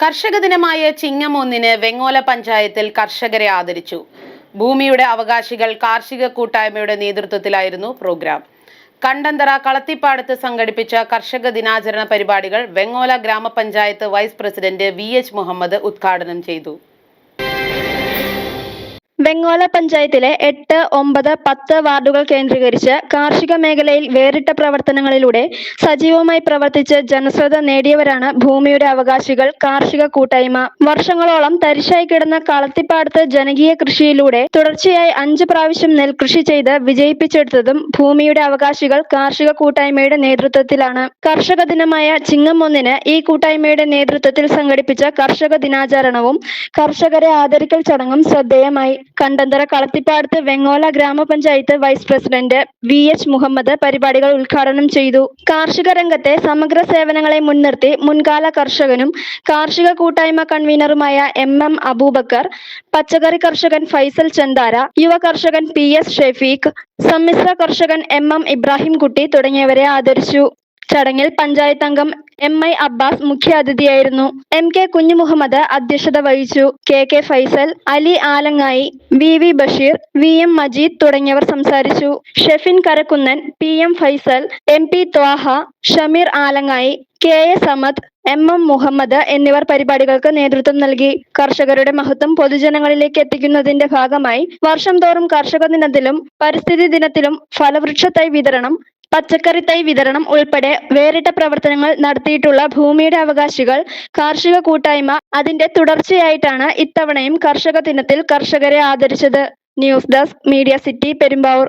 കർഷക ദിനമായ ചിങ്ങം 1-ന് വെങ്ങോല പഞ്ചായത്തിൽ കർഷകരെ ആദരിച്ചു. ഭൂമിയുടെ അവകാശികൾ കാർഷിക കൂട്ടായ്മയുടെ നേതൃത്വത്തിലായിരുന്നു പ്രോഗ്രാം. കണ്ടന്തറ കളത്തിപ്പാടത്ത് സംഘടിപ്പിച്ച കർഷക ദിനാചരണ പരിപാടികൾ വെങ്ങോല ഗ്രാമപഞ്ചായത്ത് വൈസ് പ്രസിഡന്റ് VH മുഹമ്മദ് ഉദ്ഘാടനം ചെയ്തു. വെങ്ങോല പഞ്ചായത്തിലെ 8, 9, 10 വാർഡുകൾ കേന്ദ്രീകരിച്ച് കാർഷിക മേഖലയിൽ വേറിട്ട പ്രവർത്തനങ്ങളിലൂടെ സജീവമായി പ്രവർത്തിച്ച് ജനശ്രദ്ധ നേടിയവരാണ് ഭൂമിയുടെ അവകാശികൾ കാർഷിക കൂട്ടായ്മ. വർഷങ്ങളോളം തരിശായി കിടന്ന കളത്തിപ്പാടത്ത് ജനകീയ കൃഷിയിലൂടെ തുടർച്ചയായി 5 പ്രാവശ്യം നെൽകൃഷി ചെയ്ത് വിജയിപ്പിച്ചെടുത്തതും ഭൂമിയുടെ അവകാശികൾ കാർഷിക കൂട്ടായ്മയുടെ നേതൃത്വത്തിലാണ്. കർഷക ദിനമായ ചിങ്ങം 1-ന് ഈ കൂട്ടായ്മയുടെ നേതൃത്വത്തിൽ സംഘടിപ്പിച്ച കർഷക ദിനാചരണവും കർഷകരെ ആദരിക്കൽ ചടങ്ങും ശ്രദ്ധേയമായി. കണ്ടന്തറ കളത്തിപ്പാടത്ത് വെങ്ങോല ഗ്രാമപഞ്ചായത്ത് വൈസ് പ്രസിഡന്റ് VH മുഹമ്മദ് പരിപാടികൾ ഉദ്ഘാടനം ചെയ്തു. കാർഷിക രംഗത്തെ സമഗ്ര സേവനങ്ങളെ മുൻനിർത്തി മുൻകാല കർഷകനും കാർഷിക കൂട്ടായ്മ കൺവീനറുമായ MM അബൂബക്കർ, പച്ചക്കറി കർഷകൻ ഫൈസൽ ചന്താര, യുവ കർഷകൻ PS ഷെഫീഖ്, സമ്മിശ്ര കർഷകൻ MM ഇബ്രാഹിംകുട്ടി തുടങ്ങിയവരെ ആദരിച്ചു. ചടങ്ങിൽ പഞ്ചായത്ത് അംഗം MI അബ്ബാസ് മുഖ്യാതിഥിയായിരുന്നു. MK കുഞ്ഞുമുഹമ്മദ് അധ്യക്ഷത വഹിച്ചു. KK Faisal, Ali ആലങ്ങായി, VV Basheer, VM Majeed തുടങ്ങിയവർ സംസാരിച്ചു. Shefin കരക്കുന്നൻ, PM Faisal, MP Thwaha, Shameer ആലങ്ങായി, KA Samad, MM Muhammad എന്നിവർ പരിപാടികൾക്ക് നേതൃത്വം നൽകി. കർഷകരുടെ മഹത്വം പൊതുജനങ്ങളിലേക്ക് എത്തിക്കുന്നതിന്റെ ഭാഗമായി വർഷം തോറും കർഷക ദിനത്തിലും പരിസ്ഥിതി ദിനത്തിലും ഫലവൃക്ഷ തൈ വിതരണം, പച്ചക്കറി തൈ വിതരണം ഉൾപ്പെടെ വേറിട്ട പ്രവർത്തനങ്ങൾ നടത്തിയിട്ടുള്ള ഭൂമിയുടെ അവകാശികൾ കാർഷിക കൂട്ടായ്മ അതിന്റെ തുടർച്ചയായിട്ടാണ് ഇത്തവണയും കർഷക ദിനത്തിൽ കർഷകരെ ആദരിച്ചത്. News desk, media city, Perumbavoor.